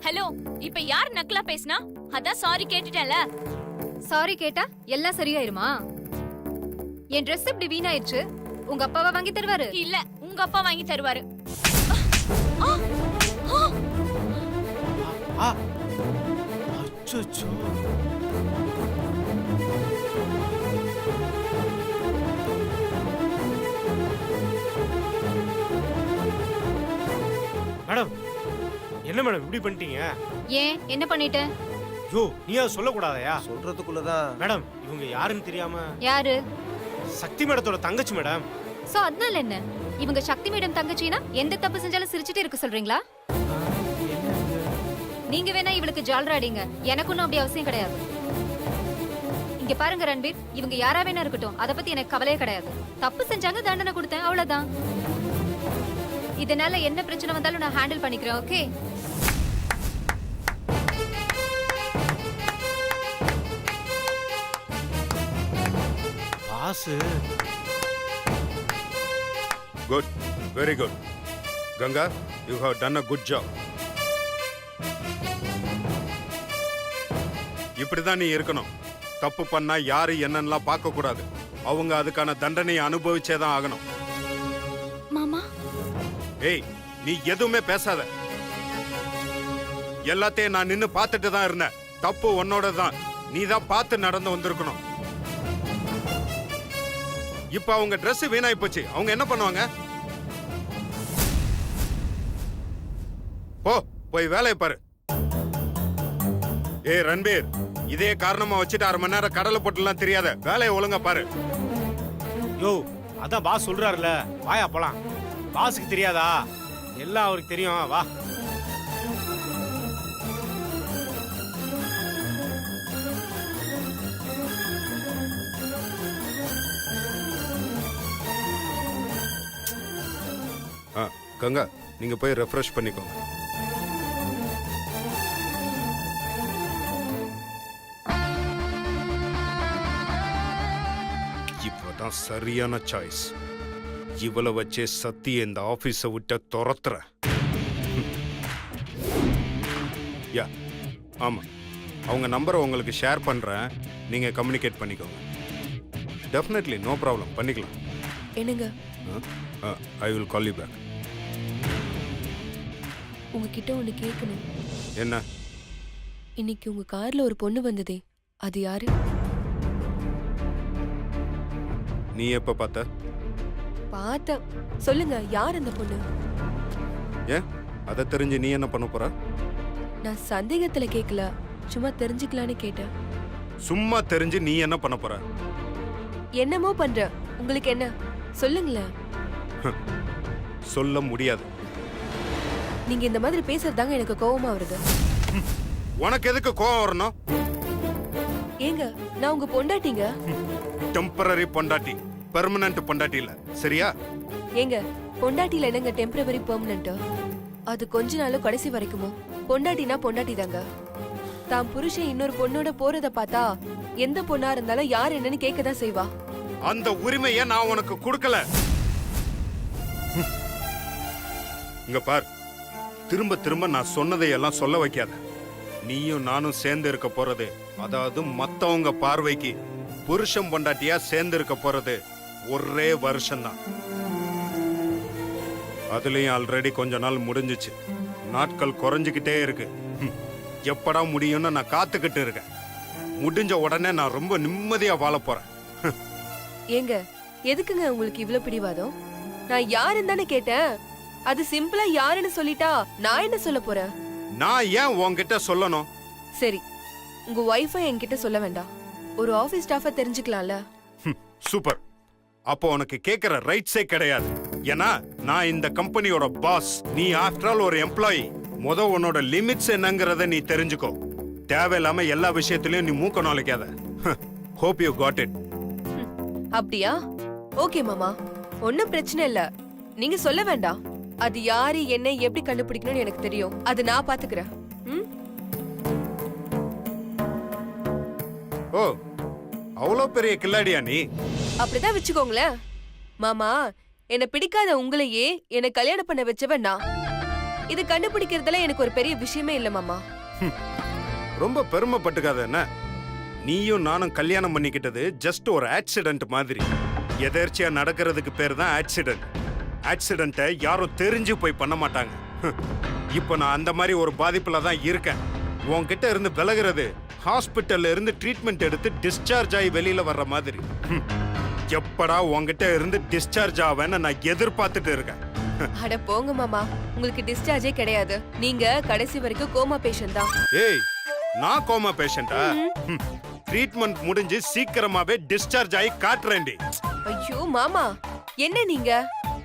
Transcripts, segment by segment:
Hello, இப்ப யார் நக்கலா பேசினா? அதான் சாரி கேட்டுட்டேன்ல. சாரி கேட்டா எல்லாம் சரியாயிருமா? என் Dress இப்படி வீணாயிருச்சு, உங்க அப்பாவா வாங்கி தருவாரு? இல்ல, உங்க அப்பா வாங்கி தருவாரு. அச்சச்சோ. மேடம், என்ன மேடம் இப்படி பண்ணிட்டீங்க? ஏன், என்ன பண்ணிட்டேன்? யோ, நீயா சொல்லக்கூடாதயா? சொல்றதுக்குள்ளதான். மேடம், இவங்க யாருன்னு தெரியாம. யாரு? சக்தி மேடத்தோட தங்கச்சி மேடம். சோ அதனால என்ன? இவங்க சக்தி மேடம் தங்கச்சினா எந்த தப்பு செஞ்சாலும் சிரிச்சிட்டே இருக்க சொல்றீங்களா? நீங்க வேணா இவளுக்கு ஜால்ராடிங்க, எனக்கு ஒன்னும் அப்படி அவசியம் கிடையாது. இங்க பாருங்க ரன்வீர், இவங்க யாரா வேணா இருக்கட்டும், அத பத்தி எனக்கு கவலையே கிடையாது. தப்பு செஞ்சாங்க, தண்டனை கொடுத்தேன், அவ்வளவுதான். இதனால என்ன பிரச்சனை வந்தாலும் நான் ஹேண்டில் பண்ணிக்கிறேன், okay? Boss. Good, very good. Ganga, you have done a good job. இப்படிதான் நீ இருக்கணும். தப்பு பண்ணா யாரு என்னன்னா பார்க்க கூடாது. அவங்க அதுக்கான தண்டனையை அனுபவிச்சேதான் ஆகணும். மாமா, ஏய், நீ எதுவுமே பேசாத. எல்லாத்தையும் நான் நின்னு பார்த்துட்டு தான் இருந்தேன். தப்பு உன்னோட தான். நீ தான் பார்த்து நடந்து வந்திருக்கணும். இப்ப அவங்க Dress வீணாய் போச்சு, அவங்க என்ன பண்ணுவாங்க? போய் வேலையை பாரு. ஏய் ரன்பீர், இதே காரணமா வச்சுட்டு 1/2 மணி நேரம் கடலை போட்டுலாம் தெரியாத. வேலையை ஒழுங்கா பாரு. யோ, அதான் பாஸ் சொல்றாருல, வாயா போலாம். பாஸுக்கு தெரியாதா? எல்லாம் அவருக்கு தெரியும், வா. கங்கா, நீங்க போய் ரெஃப்ரெஷ் பண்ணிக்கோங்க. இப்பதான் சரியான சாய்ஸ். இவளை வச்சே சத்திய இந்த ஆபீஸை விட்ட துரத்துற. யா, ஆமா, அவங்க நம்பரை உங்களுக்கு ஷேர் பண்றேன். நீங்க கம்யூனிகேட் பண்ணிக்கோங்க. டெஃபினெட்லி, நோ ப்ராப்ளம், பண்ணிக்கலாம். என்னங்க, I will call you back. உங்ககிட்ட ஒண்ணு கேட்கணும். என்ன? இன்னைக்கு உங்க கார்ல ஒரு பொண்ணு வந்ததே, அது யாரு? நீ எப்ப பார்த்த? பார்த்த. சொல்லுங்க, யார் அந்த பொண்ணு? ஏன், அதை தெரிஞ்சு நீ என்ன பண்ண போற? நான் சந்தேகத்துல கேட்கல, சும்மா தெரிஞ்சுக்கலான்னு கேட்டேன். சும்மா தெரிஞ்சு நீ என்ன பண்ண போற? என்னமோ பண்ற. உங்களுக்கு என்ன? சொல்லுங்களேன். சொல்ல முடியாது. நீங்க இந்த மாதிரி பேசுறதாங்க எனக்கு கோவமா வருது. உனக்கு எதுக்கு கோவம் வரணும்? ஏங்க, நான் உங்க பொண்டாட்டிங்க. டெம்பரரி பொண்டாட்டி, பெர்மனன்ட் பொண்டாட்டி இல்ல, சரியா? ஏங்க, பொண்டாட்டில என்னங்க டெம்பரரி பெர்மனன்ட்? அது கொஞ்ச நாள் கடைசி வரைக்குமோ? பொண்டாட்டினா பொண்டாட்டி தாங்க. தான் புருஷன் இன்னொரு பொண்ணோட போறத பார்த்தா எந்த பொண்ணா இருந்தாலும் யார் என்னன்னு கேட்கதான் செய்வா. அந்த உரிமையை நான் உனக்கு கொடுக்கல. இங்க பார், திரும்ப திரும்ப நான் சொன்னதையெல்லாம் சொல்ல வைக்காத. நீயும் நானும் சேர்ந்து இருக்க போறது, அதாவது மத்தவங்க பார்வைக்கு புருஷன் பொண்டாட்டியா சேர்ந்து இருக்க போறது ஒரே வருஷம்தான். அதுலயும் ஆல்ரெடி கொஞ்ச நாள் முடிஞ்சிச்சு. நாட்கள் குறைஞ்சுக்கிட்டே இருக்கு. எப்படா முடியும்னு நான் காத்துக்கிட்டு இருக்கேன். முடிஞ்ச உடனே நான் ரொம்ப நிம்மதியா வாழ போறேன். ஏங்க எதுக்குங்க உங்களுக்கு இவ்ளோ பிடிவாதம்? நான் யாருன்னு தானே கேட்டேன். அது சிம்பிளா யாருன்னு சொல்லிட்டா நான் என்ன சொல்ல போறேன்? நான் ஏன் உன்கிட்ட சொல்லணும்? சரி, உங்க ஒய்ஃபை என்கிட்ட சொல்ல வேண்டாம். ஒரு ஆபீஸ் ஸ்டாஃபா தெரிஞ்சுக்கலாம்ல. சூப்பர். அப்போ உனக்கு கேக்குற ரைட்ஸே கிடையாது. ஏன்னா நான் இந்த கம்பெனியோட பாஸ். நீ ஆஃப்டர் ஆல் ஒரு எம்ப்ளாயி. உன்னோட லிமிட்ஸ் என்னங்கறத நீ தெரிஞ்சுக்கோ. தேவையில்லாம எல்லா விஷயத்திலயும் நீ மூக்க நுழைக்காத. Hope you got it. அப்படியா? ஓகே மாமா, ஒன்னும் பிரச்சனை இல்ல. நீங்க சொல்ல வேண்டாம். அது யாரு என்ன எப்படி கண்டுபிடிக்கணும்னு எனக்கு தெரியும். அது நான் பாத்துக்கிறேன். ஓ, அவ்வளோ பெரிய கில்லாடியா நீ? அப்படிதான் வச்சுக்கோங்களேன். மாமா, என்ன பிடிக்காத உங்களையே என்ன கல்யாணம் பண்ண வச்சவன் நான். இது கண்டுபிடிக்கிறதுல எனக்கு ஒரு பெரிய விஷயமே இல்ல மாமா. ரொம்ப பெருமைப்பட்டுக்காத என்ன? நீயும் நானும் கல்யாணம் பண்ணிக்கிட்டது ஜஸ்ட் ஒரு ஆக்சிடென்ட் மாதிரி. எதேர்ச்சியா நடக்கிறதுக்கு பேர் தான் ஆக்சிடென்ட். ஆக்சிடென்ட்டை யாரும் தெரிஞ்சு போய் பண்ண மாட்டாங்க. இப்போ நான் அந்த மாதிரி ஒரு பாதிப்புல தான் இருக்கேன். உன்கிட்ட இருந்து விலகிறது ஹாஸ்பிட்டல்ல இருந்து ட்ரீட்மெண்ட் எடுத்து டிஸ்சார்ஜ் ஆகி வெளியில வர்ற மாதிரி. எப்படா உன்கிட்ட இருந்து டிஸ்சார்ஜ் ஆவேன்னு நான் எதிர்பார்த்துட்டு இருக்கேன். அட போங்க மாமா, உங்களுக்கு டிஸ்சார்ஜே கிடையாது. நீங்க கடைசி வரைக்கும் கோமா பேஷண்ட் தான். ஏய், நான் கோமா பேஷண்டா? ட்ரீட்மெண்ட் முடிஞ்சு சீக்கிரமாவே டிஸ்சார்ஜ் ஆகி காட்டுறேன்டி. ஐயோ மாமா, என்ன நீங்க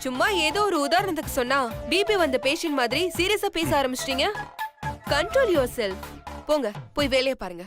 சும்மா ஏதோ ஒரு உதாரணத்துக்கு சொன்னா பிபி வந்த பேஷண்ட் மாதிரி சீரியஸா பேச ஆரம்பிச்சிட்டீங்க. Control your self. போங்க, போய் வேலையை பாருங்க.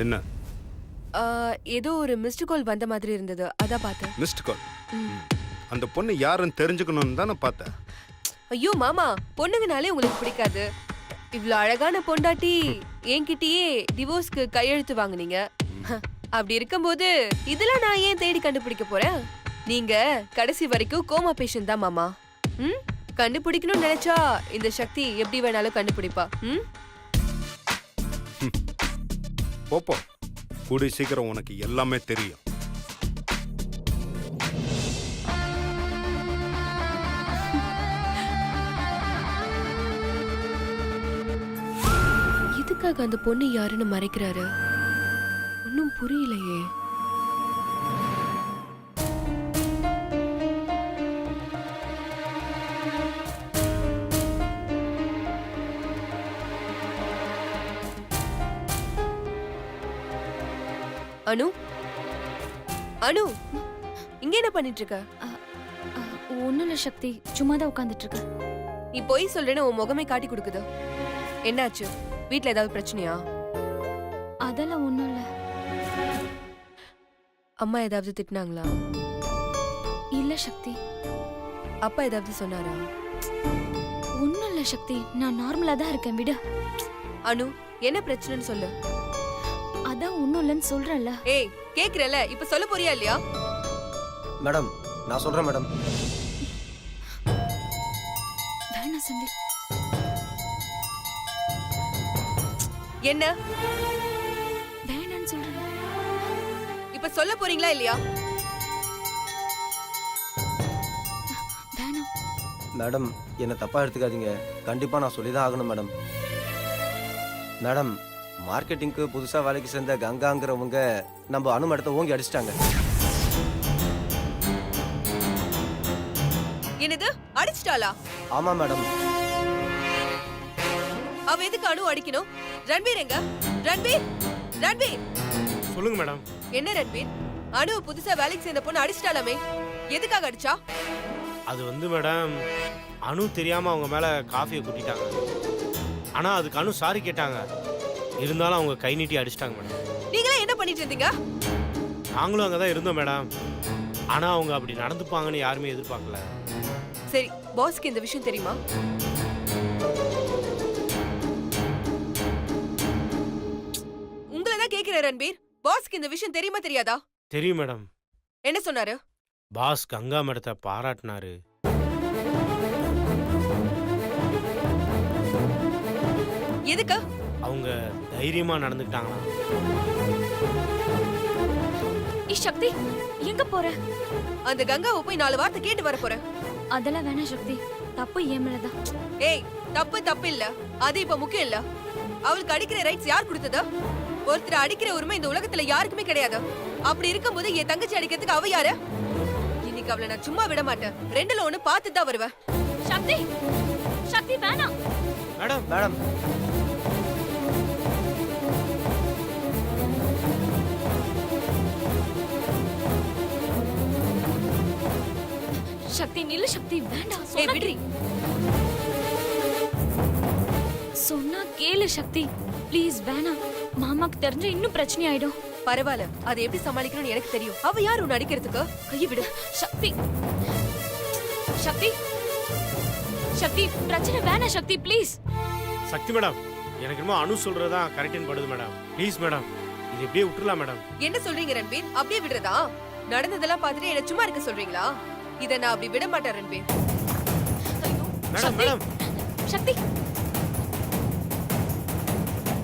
என்ன? ஏதோ ஒரு மிஸ்டு கால் வந்த மாதிரி இருந்தது, அதான் பார்த்தேன். Missed call? அந்த பொண்ணு யாருன்னு தெரிஞ்சுக்கணும்னு தானே பார்த்தேன். ஐயோ மாமா, பொண்ணுங்கனாலே உங்களுக்கு பிடிக்காது. இவ்ளோ அழகான பொண்டாட்டி என்கிட்டயே டிவோர்ஸ்க்கு கையெழுத்து வாங்குனீங்க. அப்படி இருக்கும்போது இதெல்லாம் நான் ஏன் தேடி கண்டுபிடிக்க போறேன்? நீங்க கடைசி வரைக்கும் கோமா பேஷண்ட் தான் மாமா. கண்டுபிடிக்கணும்னு நினைச்சா இந்த சக்தி எப்படி வேணாலும் கண்டுபிடிப்பா. போப்போ, கூடி சீக்கிரம் உனக்கு எல்லாமே தெரியும். எதுக்காக அந்த பொண்ணு யாருன்னு மறைக்கிறாரு? ஒன்னும் புரியலையே. அனு, அனு, இங்க என்ன பண்ணிட்டு இருக்க? ஒண்ணும் இல்ல சக்தி, சும்மா தான் உட்கார்ந்துட்டு இருக்க. நீ போய் சொல்றேன்னு உன் முகமே காட்டி கொடுக்குது. என்னாச்சு? வீட்ல ஏதாவது பிரச்சனையா? அதெல்லாம் ஒண்ணும் இல்ல. அம்மா ஏதாவது திட்டினாங்களா? இல்ல சக்தி. அப்பா ஏதாவது சொன்னாரா? ஒண்ணும் இல்ல சக்தி, நான் நார்மலா தான் இருக்கேன், விடு. அனு, என்ன பிரச்சனைன்னு சொல்லு. அதான் ஒண்ணும் இல்லன்னு சொல்றேன்ல. ஏய், கேக்குறல, இப்ப சொல்ல போறியா இல்லையா? மேடம், நான் சொல்றேன் மேடம். வேணா செந்தில். என்ன? வேணான்னு சொல்றேன். இப்ப சொல்ல போறீங்களா இல்லையா? வேணாம். மேடம், என்ன தப்பா எடுத்துக்காதீங்க. கண்டிப்பா நான் சொல்லிதான் ஆகணும் மேடம். மேடம், மார்க்கெட்டிங்க்கு புதுசா வேலைக்கு சேர்ந்த கங்காங்கிறவங்க நம்ம அனு மேடத்தை ஓங்கி அடிச்சிட்டாங்க. என்னது அடிச்சிட்டாளா? ஆமா மேடம். அவ எதுக்கு அனு அடிக்கணும்? ரன்வீர் எங்க? ரன்வீர், ரன்வீர். சொல்லுங்க மேடம். என்ன ரன்வீர், அனு புதுசா வேலைக்கு சேர்ந்த பொண்ணு அடிச்சிட்டாலாமே, எதுக்காக அடிச்சா? அது வந்து மேடம், அனு தெரியாம அவங்க மேல காஃபியை கொட்டிட்டாங்க. ஆனா அதுக்கு அனு சாரி கேட்டாங்க. இருந்தாலும் அவங்க கை நீட்டி அடிச்சிட்டாங்க மேடம். நீங்களே என்ன பண்ணிட்டு இருந்தீங்க? நாங்களும் அங்கதான் இருந்தோம் மேடம். ஆனா அவங்க அப்படி நடந்துப்பாங்கன்னு யாருமே எதிர்பார்க்கல. சரி, பாஸ்க்கு இந்த விஷயம் தெரியுமா? உங்களை தான் கேக்குறேன் ரன்வீர், பாஸ்க்கு இந்த விஷயம் தெரியுமா தெரியாதா? தெரியும் மேடம். என்ன சொன்னாரு? பாஸ் கங்கா மேடத்தை பாராட்டினாரு. எதுக்கு? அவங்க தைரியமா நடந்துக்கிட்டாங்களாம். சக்தி எங்க போற? அந்த கங்காவை போய் 4 வார்த்தை கேட்டு வர போறேன். அதெல்லாம் வேணாம் சக்தி, தப்பு என் மேலதான். ஏய், தப்பு இல்ல, அது இப்ப முக்கியம் இல்ல. அவளுக்கு அடிக்கிற ரைட்ஸ் யார் கொடுத்தது? ஒருத்தர் அடிக்கிற உரிமை இந்த உலகத்துல யாருக்குமே கிடையாது. அப்படி இருக்கும்போது என் தங்கச்சி அடிக்கிறதுக்கு அவ யாரு? இன்னைக்கு அவளை நான் சும்மா விட மாட்டேன். 2ல 1 பார்த்து தான் வருவேன். சக்தி, சக்தி வேணாம். மேடம் மேடம் சக்தி நில்லு சக்தி, வேண்டாம். ஏய் விடுறி. சொன்னா கேளு சக்தி, ப்ளீஸ் வேணாம். மாமாக்கு தெரிஞ்ச இன்னும் பிரச்சனை ஆயிடும். பரவாயில்ல, அதை எப்படி சமாளிக்கணும்னு எனக்கு தெரியும். அவ யார் உன்னை அடிக்கிறதுக்கு? கையை விடு. சக்தி, சக்தி, சக்தி பிரச்சனை வேணாம் சக்தி, ப்ளீஸ். சக்தி மேடம், எனக்கு என்னமோ அனு சொல்றதுதான் கரெக்ட்னு படுது மேடம். ப்ளீஸ் மேடம், இது இப்படியே விட்டுறலாம் மேடம். என்ன சொல்றீங்க ரன்வீர்? அப்படியே விடுறதா? நடந்ததெல்லாம் பார்த்துட்டு என்ன சும்மா இருக்க சொல்றீங்களா? இத நான் அப்படி விட மாட்டேன் ரன்வீர். மேடம் சக்தி, மேடம் சக்தி.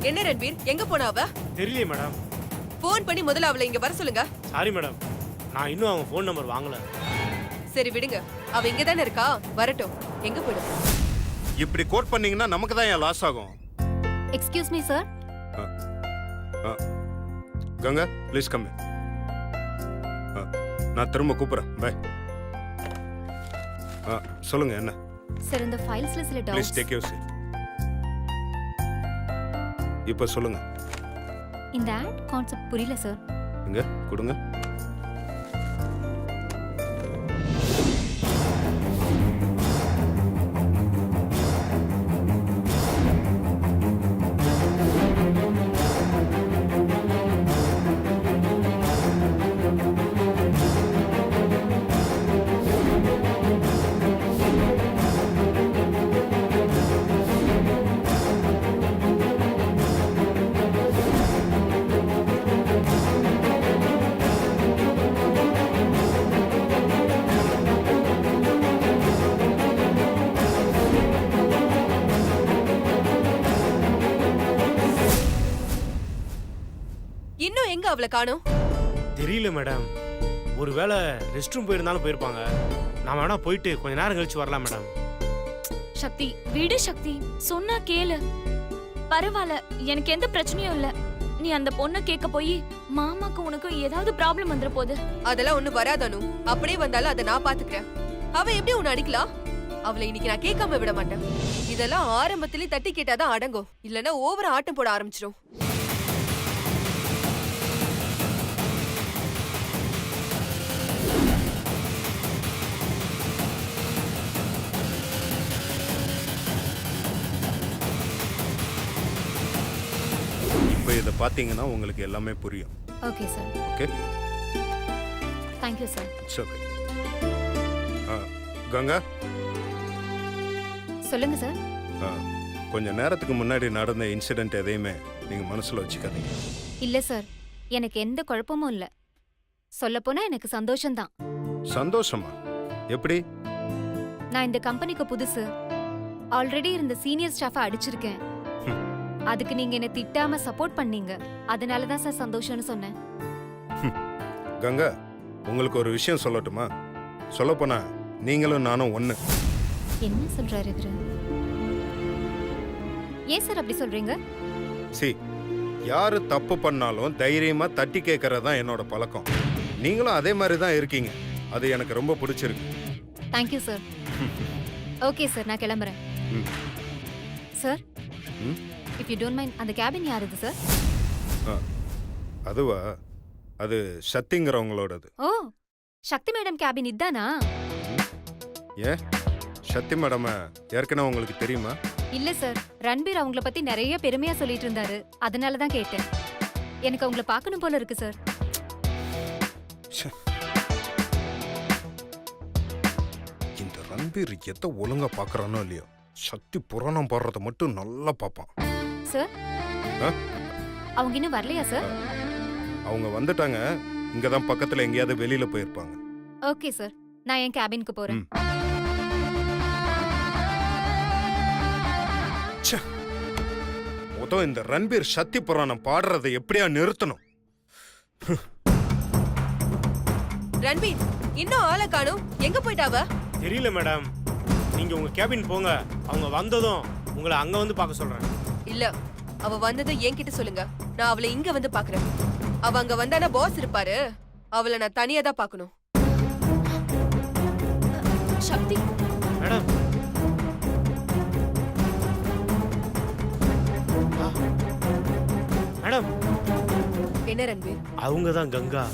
என்ன ரன்வீர், எங்க போனா அவ? தெரியலையே மேடம். போன் பண்ணி முதல்ல அவளை இங்க வர சொல்லுங்க. சாரி மேடம், நான் இன்னும் அவங்க ஃபோன் நம்பர் வாங்கல. சரி விடுங்க, அவ இங்க தானே இருக்கா, வரட்டும். எங்க போயிடும்? இப்படி கோட் பண்ணீங்கன்னா நமக்கு தான் லாஸ் ஆகும். Excuse me sir. Ganga please come. நான் திரும்ப கூப்பிடுறேன். பை. சொல்லுங்க என்ன? சார், இந்த ஃபைல்ஸ்ல சில please doubts. Take your seat. இப்போ சொல்லுங்க. இந்த ஆட் கான்செப்ட் புரியல சார். இங்க கொடுங்க. இன்னும் எங்க அவளை காணோம்? தெரியல மேடம். ஒருவேளை ரெஸ்ட் ரூம் போயிருந்தாலும் போயிருப்பாங்க. நான் வேணா போயிட்டு கொஞ்ச நேரம் கழிச்சு வரலாம் மேடம். சக்தி விடு சக்தி, சொன்னா கேளு. பரவாயில்ல, எனக்கு எந்த பிரச்சனையும் இல்ல. நீ அந்த பொண்ணை கேட்க போய் மாமாக்கு உனக்கு ஏதாவது ப்ராப்ளம் வந்துற போது. அதெல்லாம் ஒண்ணு வராதனு. அப்படியே வந்தாலும் அதை நான் பாத்துக்கிறேன். அவ எப்படி உன்னை அடிக்கலாம்? அவளை இன்னைக்கு நான் கேட்காம விட மாட்டேன். இதெல்லாம் ஆரம்பத்திலே தட்டி கேட்டாதான் அடங்கும், இல்லன்னா ஓவரா ஆட்டம் போட ஆரம்பிச்சிடும். இப்போ இதை பார்த்தீங்கன்னா உங்களுக்கு எல்லாமே புரியும். Okay sir. Okay, thank you sir. It's okay. Ganga, சொல்லுங்க சார். கொஞ்ச நேரத்துக்கு முன்னாடி நடந்த இன்சிடென்ட் எதையுமே நீங்க மனசுல வச்சுக்காதீங்க. இல்ல சார், எனக்கு எந்த குழப்பமும் இல்ல. சொல்லப்போனா எனக்கு சந்தோஷம்தான். சந்தோஷமா? எப்படி? நான் இந்த கம்பெனிக்கு புதுசு. ஆல்ரெடி இருந்த சீனியர் ஸ்டாஃபை அடிச்சிருக்கேன். அதுக்கு நீங்க என்ன திட்டாம சப்போர்ட் பண்ணீங்க. அதனால தான் சார் சந்தோஷம்னு சொன்னேன். கங்கா, உங்களுக்கு ஒரு விஷயம் சொல்லட்டுமா? சொல்லப்போனா நீங்களும் நானும் ஒண்ணு. என்ன சொல்றாரு இவரு? ஏன் சார் அப்படி சொல்றீங்க? சி, யாரு தப்பு பண்ணாலும் தைரியமா தட்டி கேட்கறது தான் என்னோட பழக்கம். நீங்களும் அதே மாதிரி தான் இருக்கீங்க. அது எனக்கு ரொம்ப பிடிச்சிருக்கு. Thank you sir. ஓகே சார், நான் கிளம்புறேன். ம். சார், ம்? இஃப் யூ டோன்ட் மைண்ட், அந்த கேபின் யாருது சார்? அதுவா, அது சக்திங்கிறவங்களோடது. ஓ, சக்தி மேடம் கேபின் இதானா? ஏன் சக்தி மேடம் ஏற்கனவே உங்களுக்கு தெரியுமா? இல்ல சார், ரன்பீர் அவங்கள பத்தி நிறைய பெருமையா சொல்லிட்டு இருந்தாரு, அதனால தான் கேட்டேன். எனக்கு அவங்கள பார்க்கணும் போல இருக்கு சார். ச்சே. இந்த ரன்பீர் எதை ஒழுங்கா பாக்குறானோ இல்லையோ, சக்தி புராணம் பாடுறத மட்டும் நல்லா பார்ப்பான். சார், ஆ? அவங்க இன்னும் வரலையா சார்? அவங்க வந்துட்டாங்க, இங்கதான் பக்கத்துல எங்கேயாவது வெளியில போயிருப்பாங்க. ஓகே சார், நான் என் கேபினுக்கு போறேன். ம். ச்சே. மொதல் இந்த ரன்பீர் சக்தி புராணம் பாடுறதை எப்படியா நிறுத்தணும்? ரன்பீர், இன்னும் ஆளை காணோம். எங்க போயிட்டாவ? தெரியல மேடம். நீங்க உங்க கேபின் போங்க. அவங்க வந்ததும் உங்களை அங்க வந்து பார்க்க சொல்றேன். இல்ல, அவ வந்ததை என்கிட்ட சொல்லுங்க. நான் அவளை இங்க வந்து பாக்குறேன். அவ அங்க வந்தானா பாஸ் இருப்பாரு. அவளை நான் தனியா தான் பார்க்கணும். சக்தி, மேடம். மேடம், என்ன ரன்பீர்? அவங்க தான் கங்கா.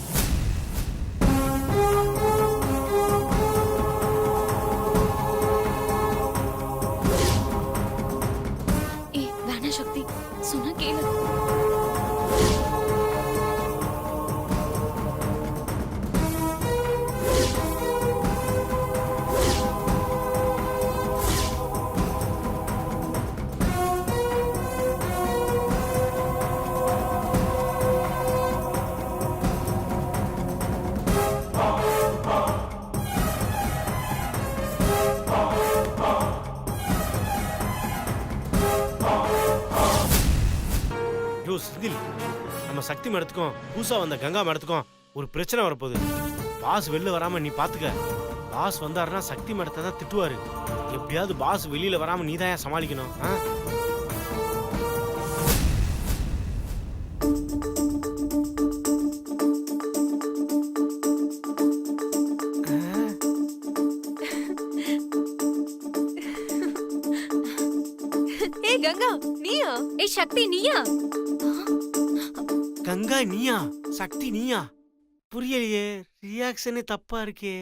ஏய் வேணா சக்தி, சொன்னா கேளு. யோ செந்தில், நம்ம சக்தி மேடத்துக்கும் புதுசா வந்த கங்கா மேடத்துக்கும் ஒரு பிரச்சனை வரப்போகுது. பாஸ் வெளில வராம நீ பாத்துக்க. பாஸ் வந்தாருன்னா சக்தி மேடத்தை தான் திட்டுவாரு. எப்படியாவது பாஸ் வெளியில வராம நீ தான் சமாளிக்கணும். ஆ? ஏய் கங்கா, நீயா? ஏய் சக்தி, நீயா? கங்கா நீயா? சக்தி நீயா? புரியலையே, ரியாக்ஷனே தப்பா இருக்கே.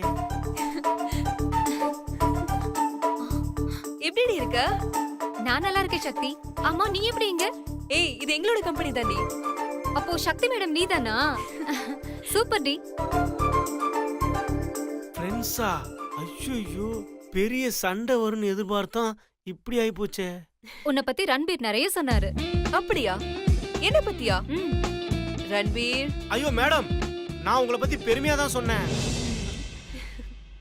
எப்படி இருக்க? நான் நல்லா இருக்கேன் சக்தி. அம்மா, நீ எப்படி இங்க? ஏய், இது எங்களோட கம்பெனி தாண்டி. அப்போ சக்தி மேடம் நீதானா? சூப்பர் டி. ஃப்ரெண்ட்ஸா? ஐயோ, பெரிய சண்டை வரும்னு எதிர்பார்த்தோம், இப்படி ஆயி போச்சே. உன்னை பத்தி ரன்பீர் நிறைய சொன்னாரு. அப்படியா? என்ன பத்தியா? ம். ரன்பீர், ஐயோ மேடம், நான் உங்களை பத்தி பெருமையா தான் சொன்னேன்.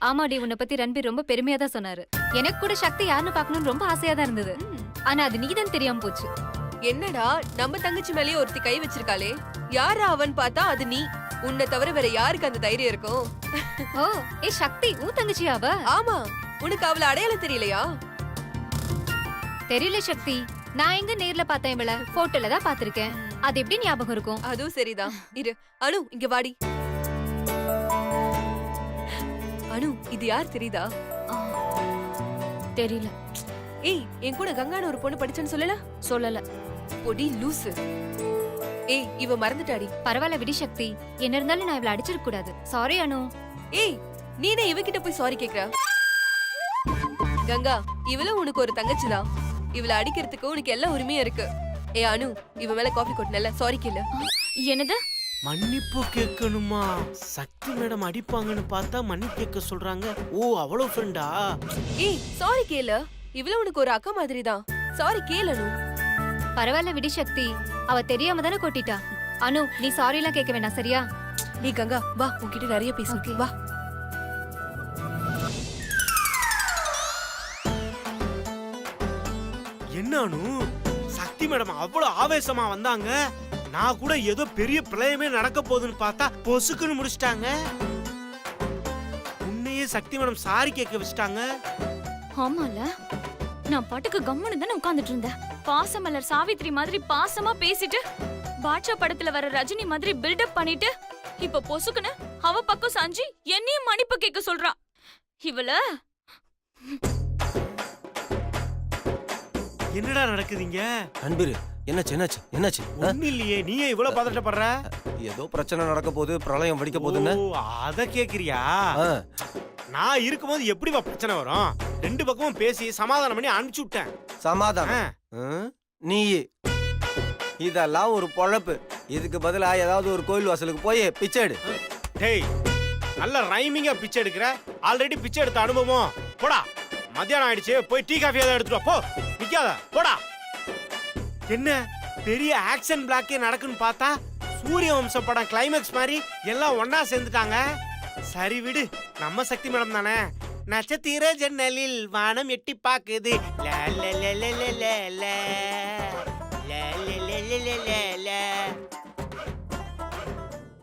ஆமாடி, உன்னை பத்தி ரன்பீர் ரொம்ப பெருமையா தான் சொன்னாரு. எனக்கு கூட சக்தி யாருன்னு பார்க்கணும்னு ரொம்ப ஆசையா தான் இருந்தது. ஆனா அது நீதான் தெரியாம போச்சு. என்னடா நம்ம தங்கச்சி மேலேயே ஒருத்தி கை வச்சிருக்காளே, யாரா அவன் பார்த்தா அது நீ. உன்னை தவிர வேற யாருக்கு அந்த தைரியம் இருக்கும்? ஓ, ஏய் சக்தி, உன் தங்கச்சியா அவ? ஆமா, உனக்கு அவள அடையாளம் தெரியலையா? தெரியல சக்தி. நான் எங்க நேர்ல பார்த்தேன் இவள? போட்டோல தான் பாத்திருக்கேன். அது எப்படி ஞாபகம் இருக்கும்? அதுவும் சரிதான். இரு அனு, இங்க வாடி. அனு, இது யார் தெரியுதா? ஆ, தெரியல. ஏய், என் கூட கங்கான்னு ஒரு பொண்ணு படிச்சேன்னு சொல்லல? சொல்லல. பொடி லூசு. ஏய், இவ மறந்துட்டாடி. பரவாயில்ல விடி சக்தி. என்ன இருந்தாலும் நான் இவள அடிச்சிருக்க கூடாது. சாரி அனு. ஏய், நீனே இவகிட்ட போய் சாரி கேக்குற? கங்கா, இவளும் உனக்கு ஒரு தங்கச்சிதான். இவள அடிக்கிறதுக்கு உனக்கு எல்லா உரிமையும் இருக்கு. ஏ அனு, இவ மேல காஃபி கொட்டினல, சாரி கேளு. என்னது? மன்னிப்பு கேட்கணுமா? சக்தி மேடம் அடிப்பாங்கன்னு பார்த்தா மன்னிப்பு கேட்க சொல்றாங்க. ஓ, அவ்வளவு ஃப்ரெண்டா? ஏய், சாரி கேளு. இவளும் உனக்கு ஒரு அக்கா மாதிரி தான். சாரி கேளு அனு. பரவாயில்ல விடி சக்தி. அவ தெரியாம தானே கொட்டிட்டா. அனு, நீ சாரி எல்லாம் கேட்க வேண்டாம், சரியா? ஏய் கங்கா, வா, உன்கிட்ட நிறைய பேசணும். Okay. வா. என்ன அனு, சக்தி மேடம் அவ்வளவு ஆவேசமா வந்தாங்க. நான் கூட ஏதோ பெரிய பிரளயமே நடக்க போகுதுன்னு பார்த்தா பொசுக்குன்னு முடிச்சிட்டாங்க. உன்னையே சக்தி மேடம் சாரி கேட்க வச்சுட்டாங்க. ஆமால, நான் பாட்டுக்கு கம்முன்னு தானே உட்கார்ந்துட்டு இருந்தேன். பாசமலர் சாவித்ரி மாதிரி பாசமா பேசிட்டு, பாட்ஷா படத்துல வர ரஜினி மாதிரி பில்டப் பண்ணிட்டு, இப்ப பொசுக்குன்னு அவ பக்கம் சாஞ்சி என்னையும் மன்னிப்பு கேட்க சொல்றா. இவள என்னடா நடக்குதுங்க? ரன்பீர் என்னாச்சு என்னாச்சு என்னாச்சு ஆ? ஒண்ணு இல்லையே, நீயே இவ்வளவு பதட்டப்படுற? ஏதோ பிரச்சனை நடக்க போகுது, பிரளயம் வெடிக்க போகுதுன்னு. ஓ, அத கேக்குறியா? ஆ, நான் இருக்கும்போது எப்படிப்பா பிரச்சனை வரும்? ரெண்டு பக்கமும் பேசி சமாதானம் பண்ணி அனுப்பிச்சு விட்டேன். சமாதானம். ஆ. நீ இதெல்லாம் ஒரு பொழப்பு. இதுக்கு பதிலா ஏதாவது ஒரு கோயில் வாசலுக்கு போய் பிச்சை எடு. டேய், நல்ல ரைமிங்கா பிச்சை எடுக்கிற. ஆல்ரெடி பிச்சை எடுத்த அனுபவம். போடா, மத்தியானம் ஆயிடுச்சு, போய் டீ காஃபி ஏதாவது எடுத்துட்டு வா. போ, நிக்காத, போடா. என்ன பெரிய ஆக்ஷன் பிளாக்கே நடக்குன்னு பார்த்தா சூரிய வம்சம் படம் கிளைமேக்ஸ் மாதிரி எல்லாம் ஒண்ணா சேர்ந்துட்டாங்க. சரி விடு, நம்ம சக்தி மேடம் தானே. நட்சத்திர ஜன்னலில் வானம் எட்டி பாக்குது. ல ல ல ல ல ல ல ல ல ல ல ல ல.